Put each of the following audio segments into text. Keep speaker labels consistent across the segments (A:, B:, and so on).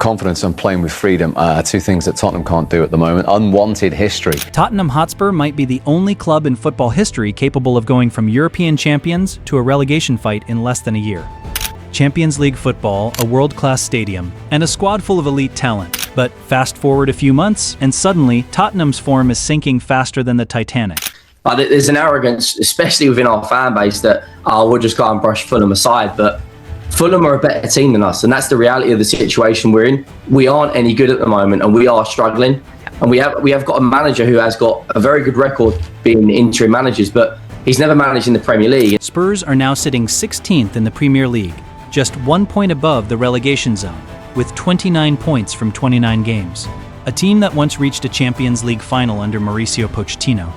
A: Confidence and playing with freedom are two things that Tottenham can't do at the moment. Unwanted history.
B: Tottenham Hotspur might be the only club in football history capable of going from European champions to a relegation fight in less than a year. Champions League football, a world-class stadium, and a squad full of elite talent. But fast forward a few months, and suddenly Tottenham's form is sinking faster than the Titanic.
C: But there's an arrogance, especially within our fan base, that we'll just go and brush Fulham aside. But Fulham are a better team than us, and that's the reality of the situation we're in. We aren't any good at the moment, and we are struggling. And we have got a manager who has got a very good record being interim managers, but he's never managed in the Premier League.
B: Spurs are now sitting 16th in the Premier League, just 1 point above the relegation zone, with 29 points from 29 games. A team that once reached a Champions League final under Mauricio Pochettino.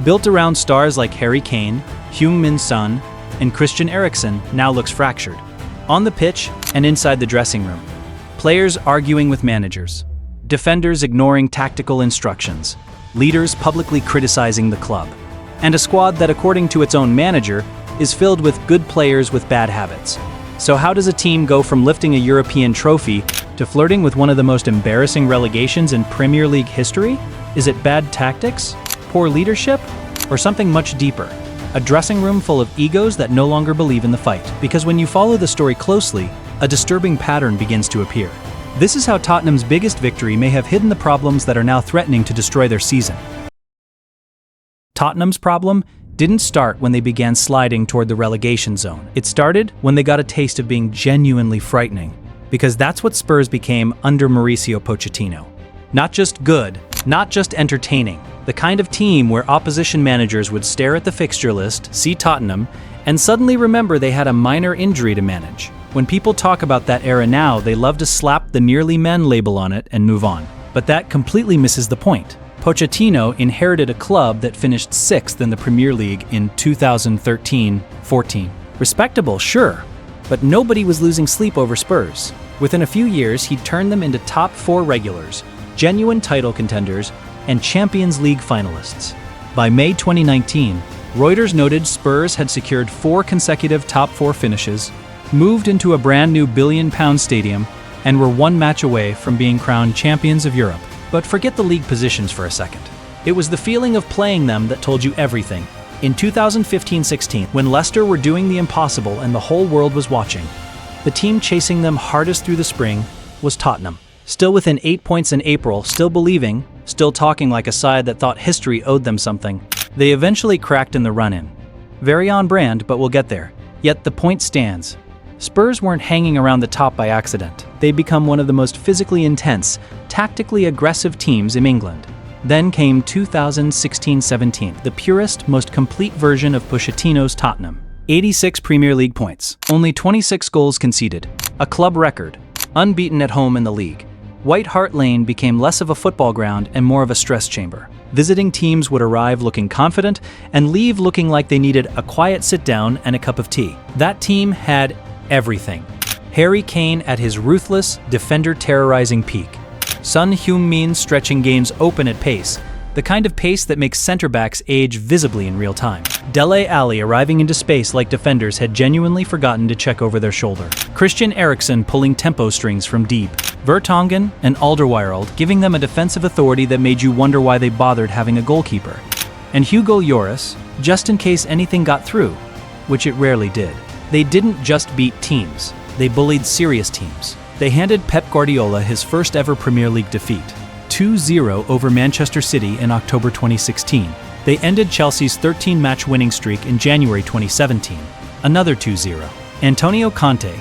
B: Built around stars like Harry Kane, Heung and Christian Eriksen, now looks fractured. On the pitch and inside the dressing room, players arguing with managers, defenders ignoring tactical instructions, leaders publicly criticizing the club, and a squad that, according to its own manager, is filled with good players with bad habits. So how does a team go from lifting a European trophy to flirting with one of the most embarrassing relegations in Premier League history? Is it bad tactics, poor leadership, or something much deeper? A dressing room full of egos that no longer believe in the fight. Because when you follow the story closely, a disturbing pattern begins to appear. This is how Tottenham's biggest victory may have hidden the problems that are now threatening to destroy their season. Tottenham's problem didn't start when they began sliding toward the relegation zone. It started when they got a taste of being genuinely frightening. Because that's what Spurs became under Mauricio Pochettino. Not just good, not just entertaining. The kind of team where opposition managers would stare at the fixture list, see Tottenham, and suddenly remember they had a minor injury to manage. When people talk about that era now, they love to slap the nearly men label on it and move on. But that completely misses the point. Pochettino inherited a club that finished 6th in the Premier League in 2013-14. Respectable, sure, but nobody was losing sleep over Spurs. Within a few years, he turned them into top 4 regulars, genuine title contenders, and Champions League finalists. By May 2019, Reuters noted Spurs had secured 4 consecutive top 4 finishes, moved into a brand new billion-pound stadium, and were 1 match away from being crowned champions of Europe. But forget the league positions for a second. It was the feeling of playing them that told you everything. In 2015-16, when Leicester were doing the impossible and the whole world was watching, the team chasing them hardest through the spring was Tottenham. Still within 8 points in April, still believing, still talking like a side that thought history owed them something, they eventually cracked in the run-in. Very on brand, but we'll get there. Yet the point stands. Spurs weren't hanging around the top by accident. They'd become one of the most physically intense, tactically aggressive teams in England. Then came 2016-17, the purest, most complete version of Pochettino's Tottenham. 86 Premier League points, only 26 goals conceded, a club record, unbeaten at home in the league. White Hart Lane became less of a football ground and more of a stress chamber. Visiting teams would arrive looking confident and leave looking like they needed a quiet sit-down and a cup of tea. That team had everything. Harry Kane at his ruthless, defender-terrorizing peak. Son Heung-min stretching games open at pace, the kind of pace that makes center-backs age visibly in real time. Dele Alli arriving into space like defenders had genuinely forgotten to check over their shoulder. Christian Eriksen pulling tempo strings from deep. Vertonghen and Alderweireld giving them a defensive authority that made you wonder why they bothered having a goalkeeper. And Hugo Lloris, just in case anything got through, which it rarely did. They didn't just beat teams, they bullied serious teams. They handed Pep Guardiola his first ever Premier League defeat, 2-0 over Manchester City in October 2016. They ended Chelsea's 13-match winning streak in January 2017, another 2-0. Antonio Conte,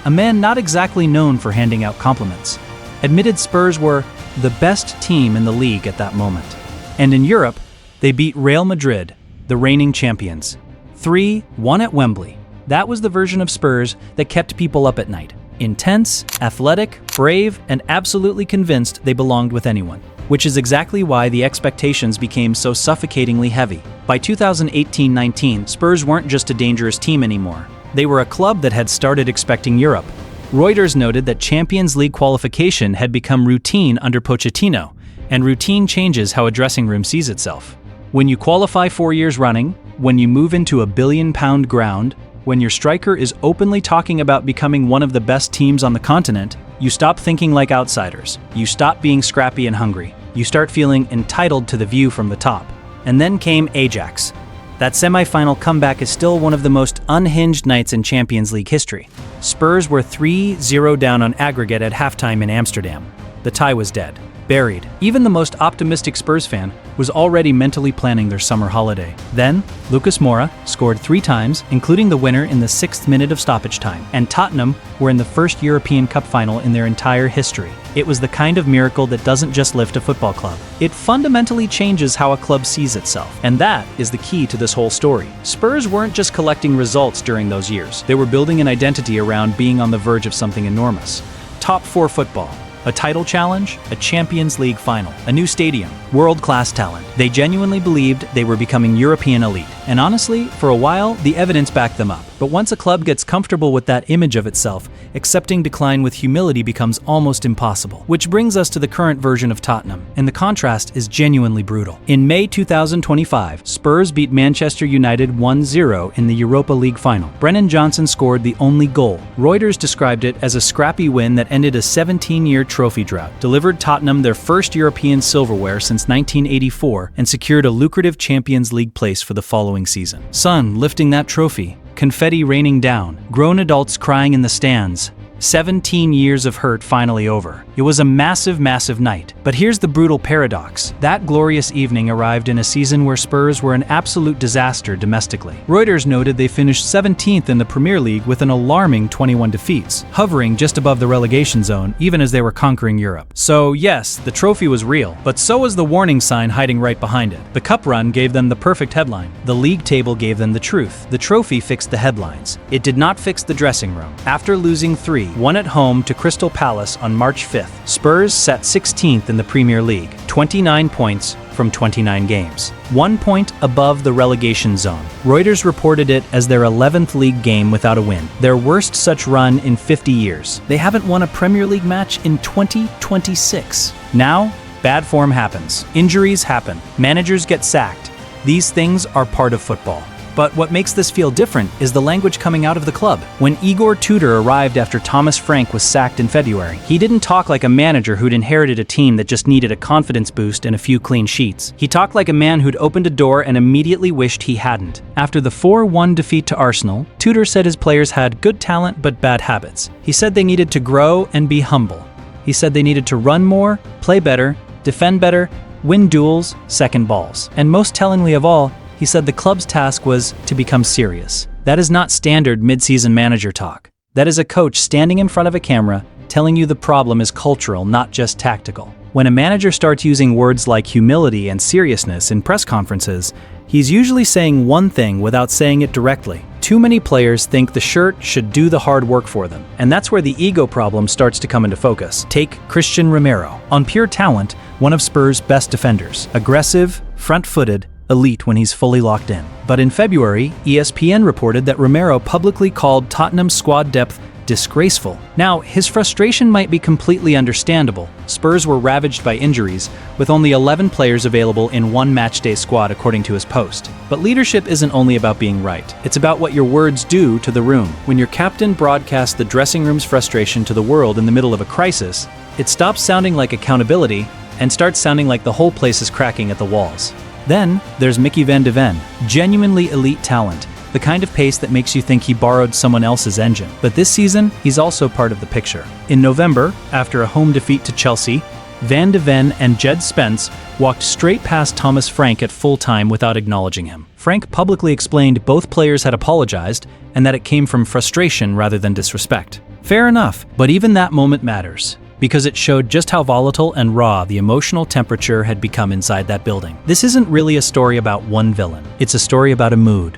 B: a man not exactly known for handing out compliments, admitted Spurs were the best team in the league at that moment. And in Europe, they beat Real Madrid, the reigning champions, 3-1 at Wembley. That was the version of Spurs that kept people up at night. Intense, athletic, brave, and absolutely convinced they belonged with anyone. Which is exactly why the expectations became so suffocatingly heavy. By 2018-19, Spurs weren't just a dangerous team anymore. They were a club that had started expecting Europe. Reuters noted that Champions League qualification had become routine under Pochettino, and routine changes how a dressing room sees itself. When you qualify 4 years running, when you move into a billion-pound ground, when your striker is openly talking about becoming one of the best teams on the continent, You stop thinking like outsiders. You stop being scrappy and hungry. You start feeling entitled to the view from the top. And then came Ajax. That semi-final comeback is still one of the most unhinged nights in Champions League history. Spurs were 3-0 down on aggregate at halftime in Amsterdam. The tie was dead, buried. Even the most optimistic Spurs fan was already mentally planning their summer holiday. Then, Lucas Moura scored 3 times, including the winner in the 6th minute of stoppage time, and Tottenham were in the first European Cup final in their entire history. It was the kind of miracle that doesn't just lift a football club. It fundamentally changes how a club sees itself. And that is the key to this whole story. Spurs weren't just collecting results during those years. They were building an identity around being on the verge of something enormous. Top 4 football. A title challenge, a Champions League final, a new stadium, world-class talent. They genuinely believed they were becoming European elite. And honestly, for a while, the evidence backed them up. But once a club gets comfortable with that image of itself, accepting decline with humility becomes almost impossible. Which brings us to the current version of Tottenham, and the contrast is genuinely brutal. In May 2025, Spurs beat Manchester United 1-0 in the Europa League final. Brennan Johnson scored the only goal. Reuters described it as a scrappy win that ended a 17-year trophy drought, delivered Tottenham their first European silverware since 1984, and secured a lucrative Champions League place for the following season. Sun lifting that trophy, confetti raining down, grown adults crying in the stands. 17 years of hurt finally over. It was a massive, massive night. But here's the brutal paradox. That glorious evening arrived in a season where Spurs were an absolute disaster domestically. Reuters noted they finished 17th in the Premier League with an alarming 21 defeats, hovering just above the relegation zone even as they were conquering Europe. So yes, the trophy was real, but so was the warning sign hiding right behind it. The cup run gave them the perfect headline. The league table gave them the truth. The trophy fixed the headlines. It did not fix the dressing room. After losing 3-1 at home to Crystal Palace on March 5th, Spurs sat 16th in the Premier League, 29 points from 29 games, 1 point above the relegation zone. Reuters reported it as their 11th league game without a win, their worst such run in 50 years. They haven't won a Premier League match in 2026. Now, bad form happens. Injuries happen. Managers get sacked. These things are part of football. But what makes this feel different is the language coming out of the club. When Igor Tudor arrived after Thomas Frank was sacked in February, he didn't talk like a manager who'd inherited a team that just needed a confidence boost and a few clean sheets. He talked like a man who'd opened a door and immediately wished he hadn't. After the 4-1 defeat to Arsenal, Tudor said his players had good talent but bad habits. He said they needed to grow and be humble. He said they needed to run more, play better, defend better, win duels, second balls. And most tellingly of all, he said the club's task was to become serious. That is not standard mid-season manager talk. That is a coach standing in front of a camera telling you the problem is cultural, not just tactical. When a manager starts using words like humility and seriousness in press conferences, he's usually saying one thing without saying it directly. Too many players think the shirt should do the hard work for them, and that's where the ego problem starts to come into focus. Take Christian Romero. On pure talent, one of Spurs' best defenders. Aggressive, front-footed, elite when he's fully locked in. But in February, ESPN reported that Romero publicly called Tottenham's squad depth disgraceful. Now, his frustration might be completely understandable. Spurs were ravaged by injuries, with only 11 players available in one matchday squad according to his post. But leadership isn't only about being right. It's about what your words do to the room. When your captain broadcasts the dressing room's frustration to the world in the middle of a crisis, it stops sounding like accountability and starts sounding like the whole place is cracking at the walls. Then, there's Mickey van de Ven, genuinely elite talent, the kind of pace that makes you think he borrowed someone else's engine. But this season, he's also part of the picture. In November, after a home defeat to Chelsea, Van de Ven and Jed Spence walked straight past Thomas Frank at full time without acknowledging him. Frank publicly explained both players had apologized and that it came from frustration rather than disrespect. Fair enough, but even that moment matters, because it showed just how volatile and raw the emotional temperature had become inside that building. This isn't really a story about one villain. It's a story about a mood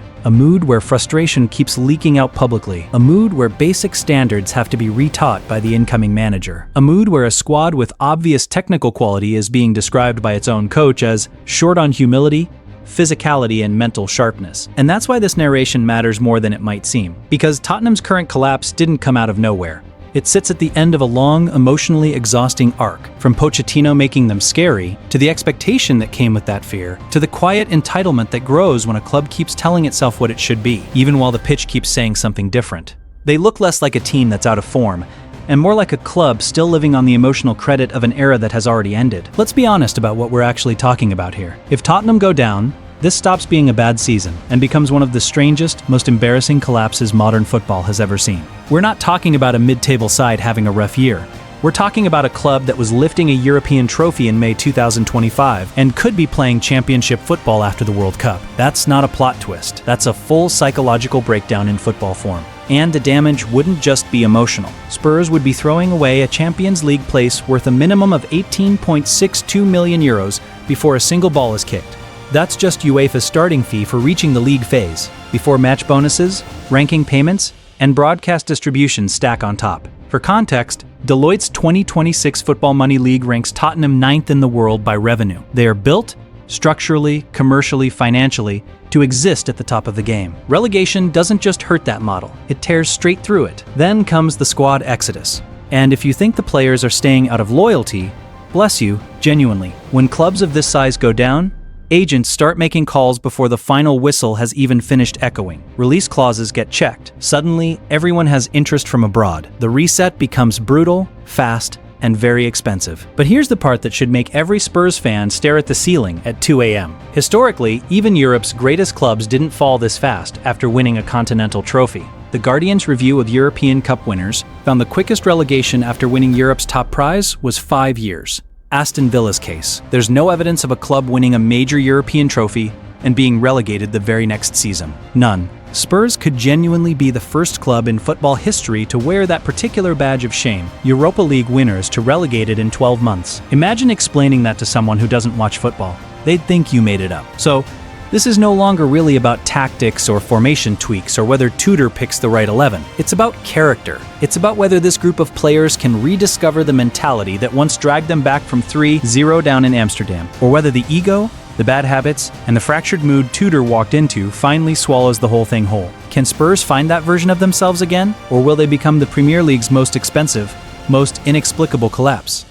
B: where frustration keeps leaking out publicly, a mood where basic standards have to be retaught by the incoming manager, a mood where a squad with obvious technical quality is being described by its own coach as short on humility, physicality, and mental sharpness. And that's why this narration matters more than it might seem, because Tottenham's current collapse didn't come out of nowhere. It sits at the end of a long, emotionally exhausting arc, from Pochettino making them scary, to the expectation that came with that fear, to the quiet entitlement that grows when a club keeps telling itself what it should be, even while the pitch keeps saying something different. They look less like a team that's out of form and more like a club still living on the emotional credit of an era that has already ended. Let's be honest about what we're actually talking about here. If Tottenham go down, this stops being a bad season and becomes one of the strangest, most embarrassing collapses modern football has ever seen. We're not talking about a mid-table side having a rough year. We're talking about a club that was lifting a European trophy in May 2025 and could be playing championship football after the World Cup. That's not a plot twist. That's a full psychological breakdown in football form. And the damage wouldn't just be emotional. Spurs would be throwing away a Champions League place worth a minimum of 18.62 million euros before a single ball is kicked. That's just UEFA's starting fee for reaching the league phase, before match bonuses, ranking payments, and broadcast distribution stack on top. For context, Deloitte's 2026 Football Money League ranks Tottenham 9th in the world by revenue. They are built, structurally, commercially, financially, to exist at the top of the game. Relegation doesn't just hurt that model, it tears straight through it. Then comes the squad exodus. And if you think the players are staying out of loyalty, bless you, genuinely. When clubs of this size go down, agents start making calls before the final whistle has even finished echoing. Release clauses get checked. Suddenly, everyone has interest from abroad. The reset becomes brutal, fast, and very expensive. But here's the part that should make every Spurs fan stare at the ceiling at 2 a.m. Historically, even Europe's greatest clubs didn't fall this fast after winning a continental trophy. The Guardian's review of European Cup winners found the quickest relegation after winning Europe's top prize was 5 years. Aston Villa's case. There's no evidence of a club winning a major European trophy and being relegated the very next season. None. Spurs could genuinely be the first club in football history to wear that particular badge of shame, Europa League winners to relegated in 12 months. Imagine explaining that to someone who doesn't watch football. They'd think you made it up. So, this is no longer really about tactics or formation tweaks or whether Tudor picks the right 11. It's about character. It's about whether this group of players can rediscover the mentality that once dragged them back from 3-0 down in Amsterdam, or whether the ego, the bad habits, and the fractured mood Tudor walked into finally swallows the whole thing whole. Can Spurs find that version of themselves again, or will they become the Premier League's most expensive, most inexplicable collapse?